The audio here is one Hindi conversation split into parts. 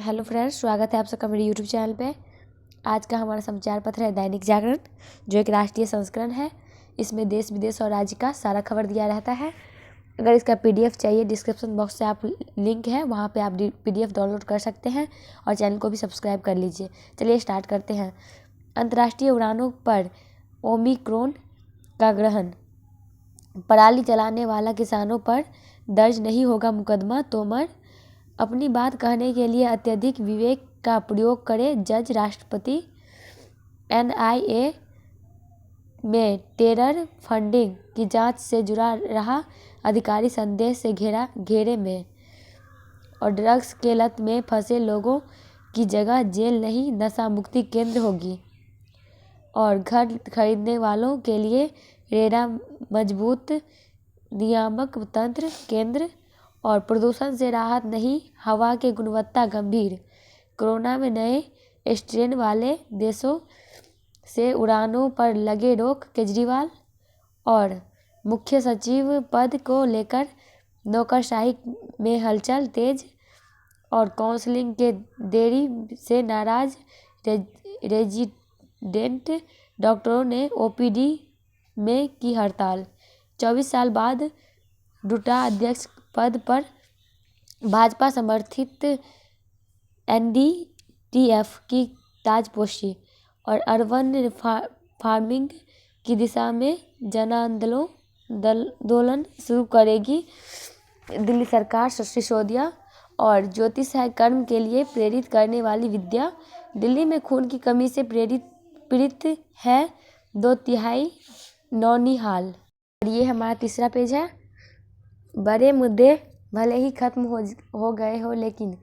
हेलो फ्रेंड्स, स्वागत है आप सबका मेरे यूट्यूब चैनल पे। आज का हमारा समाचार पत्र है दैनिक जागरण, जो एक राष्ट्रीय संस्करण है। इसमें देश विदेश और राज्य का सारा खबर दिया रहता है। अगर इसका पीडीएफ चाहिए, डिस्क्रिप्शन बॉक्स से आप लिंक है, वहाँ पे आप पीडीएफ डाउनलोड कर सकते हैं और चैनल को भी सब्सक्राइब कर लीजिए। चलिए स्टार्ट करते हैं। अंतर्राष्ट्रीय उड़ानों पर ओमिक्रॉन का ग्रहण, पराली जलाने वाला किसानों पर दर्ज नहीं होगा मुकदमा। तोमर, अपनी बात कहने के लिए अत्यधिक विवेक का प्रयोग करें जज। राष्ट्रपति, एनआईए में टेरर फंडिंग की जांच से जुड़ा रहा अधिकारी संदेह से घेरे में। और ड्रग्स के लत में फंसे लोगों की जगह जेल नहीं, नशा मुक्ति केंद्र होगी। और घर खरीदने वालों के लिए रेरा मजबूत नियामक तंत्र केंद्र। और प्रदूषण से राहत नहीं, हवा की गुणवत्ता गंभीर। कोरोना में नए स्ट्रेन वाले देशों से उड़ानों पर लगे रोक। केजरीवाल, और मुख्य सचिव पद को लेकर नौकरशाही में हलचल तेज। और काउंसलिंग के देरी से नाराज रेजिडेंट डॉक्टरों ने ओपीडी में की हड़ताल। 24 साल बाद डूटा अध्यक्ष पद पर भाजपा समर्थित एनडीटीएफ की ताजपोशी। और अर्बन फार्मिंग की दिशा में जनांदोलन शुरू करेगी दिल्ली सरकार। सिसोदिया, और ज्योतिष है कर्म के लिए प्रेरित करने वाली विद्या। दिल्ली में खून की कमी से पीड़ित है 2/3 नौनिहाल। और ये हमारा तीसरा पेज है। बड़े मुद्दे भले ही खत्म हो गए हो, लेकिन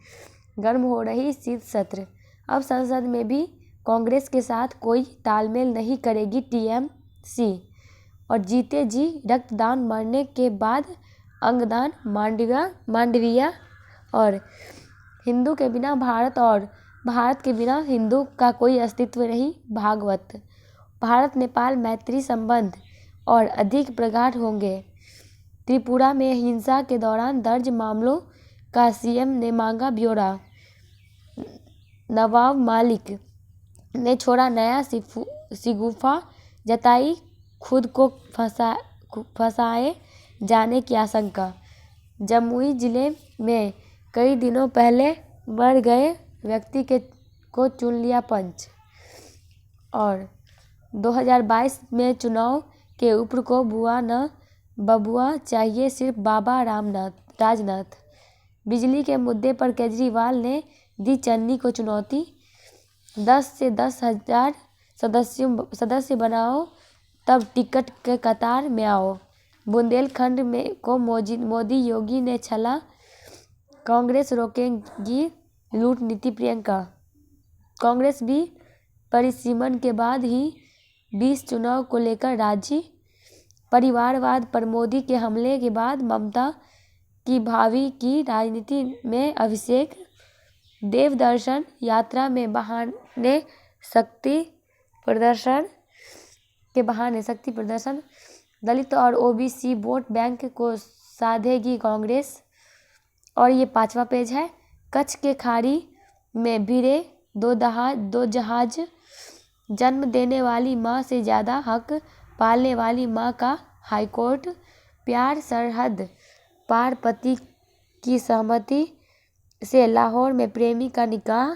गर्म हो रही शीत सत्र। अब संसद में भी कांग्रेस के साथ कोई तालमेल नहीं करेगी टीएमसी। और जीते जी रक्तदान, मरने के बाद अंगदान, मांडविया। और हिंदू के बिना भारत और भारत के बिना हिंदू का कोई अस्तित्व नहीं, भागवत। भारत नेपाल मैत्री संबंध और अधिक प्रगाढ़ होंगे। त्रिपुरा में हिंसा के दौरान दर्ज मामलों का सीएम ने मांगा ब्यौरा। नवाब मालिक ने छोड़ा नया शिगुफा, जताई खुद को फंसाए जाने की आशंका। जमुई जिले में कई दिनों पहले मर गए व्यक्ति को चुन लिया पंच। और 2022 में चुनाव के ऊपर को बुआ न बबुआ चाहिए, सिर्फ बाबा राजनाथ। बिजली के मुद्दे पर केजरीवाल ने दी चन्नी को चुनौती। 10 से 10,000 सदस्य बनाओ, तब टिकट के कतार में आओ। बुंदेलखंड में को मोदी योगी ने छला। कांग्रेस रोकेगी लूट नीति, प्रियंका। कांग्रेस भी परिसीमन के बाद ही 20 चुनाव को लेकर राजी। परिवारवाद पर मोदी के हमले के बाद ममता की भावी की राजनीति में अभिषेक। देवदर्शन यात्रा में बहाने शक्ति प्रदर्शन। दलित और ओबीसी वोट बैंक को साधेगी कांग्रेस। और ये 5वां पेज है। कच्छ के खाड़ी में भिड़े दो जहाज। जन्म देने वाली माँ से ज़्यादा हक पालने वाली माँ का हाईकोर्ट। प्यार सरहद पार, पति की सहमति से लाहौर में प्रेमी का निकाह।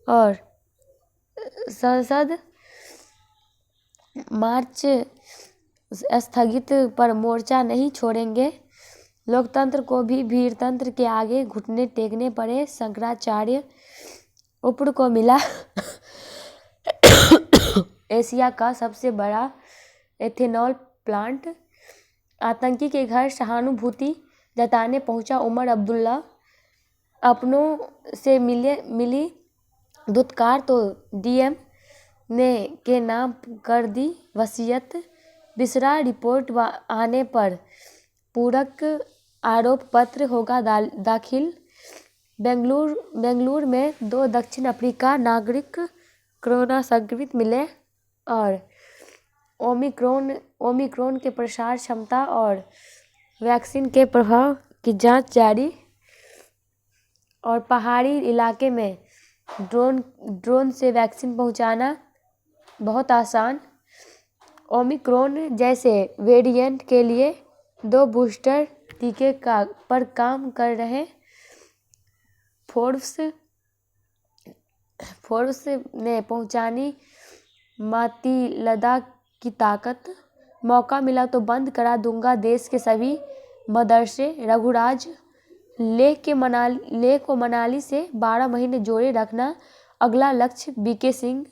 और संसद मार्च स्थगित पर मोर्चा नहीं छोड़ेंगे। लोकतंत्र को भी भीड़तंत्र के आगे घुटने टेकने पड़े, शंकराचार्य। ऊपर को मिला एशिया का सबसे बड़ा एथेनॉल प्लांट। आतंकी के घर सहानुभूति जताने पहुंचा उमर अब्दुल्ला। अपनों से मिली धुतकार तो डीएम ने के नाम कर दी वसीयत। बिसरा रिपोर्ट आने पर पूरक आरोप पत्र होगा दाखिल। बेंगलुरु में 2 दक्षिण अफ्रीका नागरिक कोरोना संक्रमित मिले। और ओमिक्रॉन के प्रसार क्षमता और वैक्सीन के प्रभाव की जांच जारी। और पहाड़ी इलाके में ड्रोन से वैक्सीन पहुंचाना बहुत आसान। ओमिक्रॉन जैसे वेरिएंट के लिए 2 बूस्टर टीके पर काम कर रहे फोर्ब्स ने पहचानी मातिलदा की ताकत। मौका मिला तो बंद करा दूंगा देश के सभी मदरसे। रघुराज लेह को मनाली से 12 महीने जोड़े रखना अगला लक्ष्य। बीके सिंह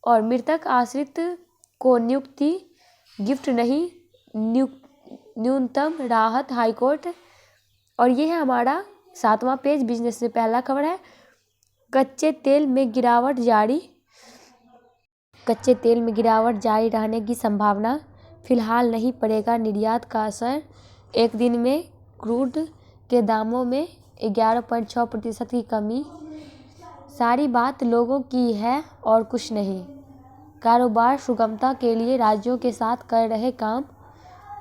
और मृतक आश्रित को नियुक्ति गिफ्ट नहीं, न्यूनतम राहत हाईकोर्ट। और ये है हमारा 7वां पेज। बिजनेस से पहला खबर है कच्चे तेल में गिरावट जारी। कच्चे तेल में गिरावट जारी रहने की संभावना। फिलहाल नहीं पड़ेगा निर्यात का असर। एक दिन में क्रूड के दामों में 11.6% की कमी। सारी बात लोगों की है और कुछ नहीं। कारोबार सुगमता के लिए राज्यों के साथ कर रहे काम।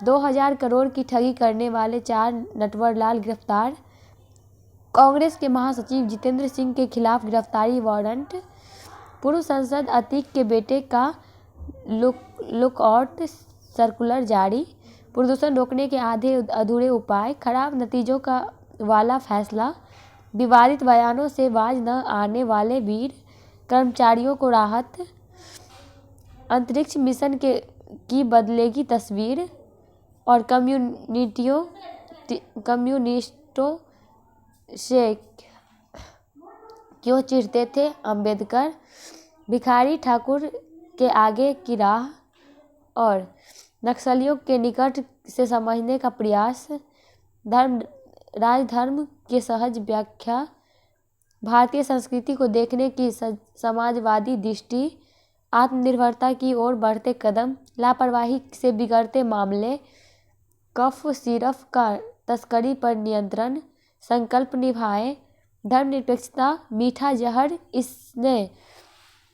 2000 करोड़ की ठगी करने वाले 4 नटवरलाल गिरफ्तार। कांग्रेस के महासचिव जितेंद्र सिंह के खिलाफ गिरफ्तारी वारंट। पूर्व सांसद अतीक के बेटे का लुकआउट सर्कुलर जारी। प्रदूषण रोकने के आधे अधूरे उपाय। खराब नतीजों का वाला फैसला। विवादित बयानों से बाज न आने वाले वीर कर्मचारियों को राहत। अंतरिक्ष मिशन की बदलेगी तस्वीर। और कम्युनिस्टों से क्यों चिढ़ते थे अंबेडकर। भिखारी ठाकुर के आगे की राह और नक्सलियों के निकट से समझने का प्रयास। राजधर्म की सहज व्याख्या। भारतीय संस्कृति को देखने की समाजवादी दृष्टि। आत्मनिर्भरता की ओर बढ़ते कदम। लापरवाही से बिगड़ते मामले। कफ सिरप का तस्करी पर नियंत्रण। संकल्प निभाए। धर्मनिरपेक्षता मीठा जहर, इसने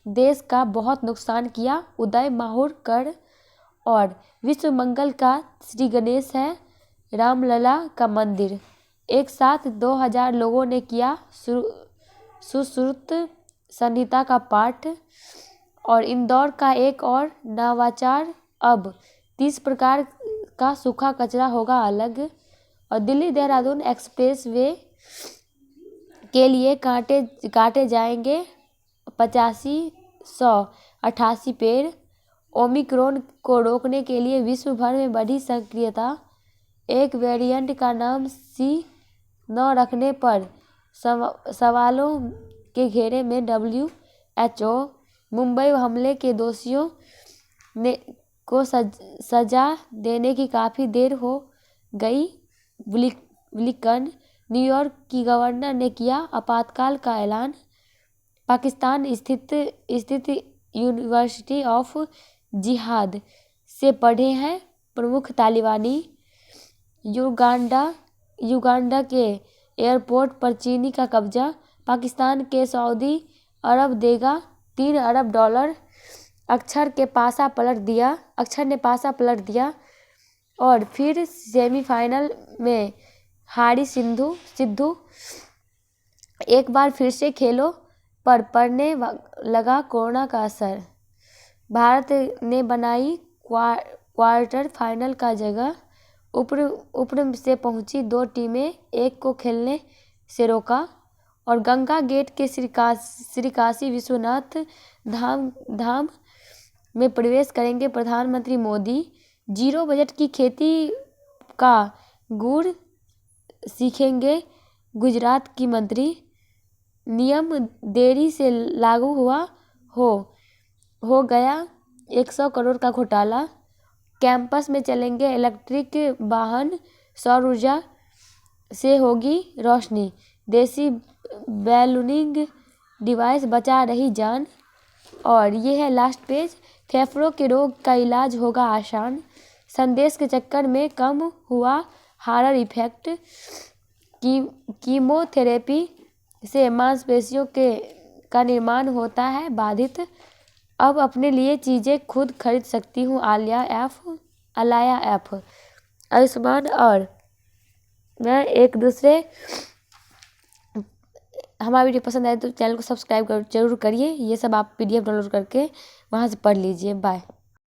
देश का बहुत नुकसान किया। उदय माहुरकर और विश्व मंगल का श्री गणेश है रामलला का मंदिर। एक साथ 2000 लोगों ने किया सुश्रुत संहिता का पाठ। और इंदौर का एक और नवाचार, अब 30 प्रकार का सूखा कचरा होगा अलग। और दिल्ली देहरादून एक्सप्रेस वे के लिए काटे जाएंगे 8588 पेड़। ओमिक्रॉन को रोकने के लिए विश्व भर में बढ़ी सक्रियता। एक वेरिएंट का नाम सी न रखने पर सवालों के घेरे में WHO। मुंबई हमले के दोषियों को सजा देने की काफ़ी देर हो गई। ब्लिंकन। न्यूयॉर्क की गवर्नर ने किया आपातकाल का ऐलान। पाकिस्तान स्थित यूनिवर्सिटी ऑफ जिहाद से पढ़े हैं प्रमुख तालिबानी। युगांडा के एयरपोर्ट पर चीनी का कब्जा। पाकिस्तान के सऊदी अरब देगा $3 अरब। अक्षर ने पासा पलट दिया। और फिर सेमीफाइनल में हारी सिद्धू। एक बार फिर से खेलों पर पड़ने लगा कोरोना का असर। भारत ने बनाई क्वार्टर फाइनल का जगह। ऊपर से पहुंची 2 टीमें, एक को खेलने से रोका। और गंगा गेट के श्री काशी विश्वनाथ धाम में प्रवेश करेंगे प्रधानमंत्री मोदी। 0 बजट की खेती का गुर सीखेंगे गुजरात की मंत्री। नियम देरी से लागू हुआ हो गया 100 करोड़ का घोटाला। कैंपस में चलेंगे इलेक्ट्रिक वाहन, सौर ऊर्जा से होगी रोशनी। देसी बैलूनिंग डिवाइस बचा रही जान। और ये है लास्ट पेज। फेफड़ों के रोग का इलाज होगा आसान। संदेश के चक्कर में कम हुआ हार्ट इफेक्ट। कीमोथेरेपी से मांसपेशियों का निर्माण होता है बाधित। अब अपने लिए चीज़ें खुद खरीद सकती हूँ अलाया ऐप। आयुष्मान और मैं एक दूसरे हमारा वीडियो पसंद आए तो चैनल को सब्सक्राइब जरूर करिए। ये सब आप PDF डाउनलोड करके वहाँ से पढ़ लीजिए। बाय।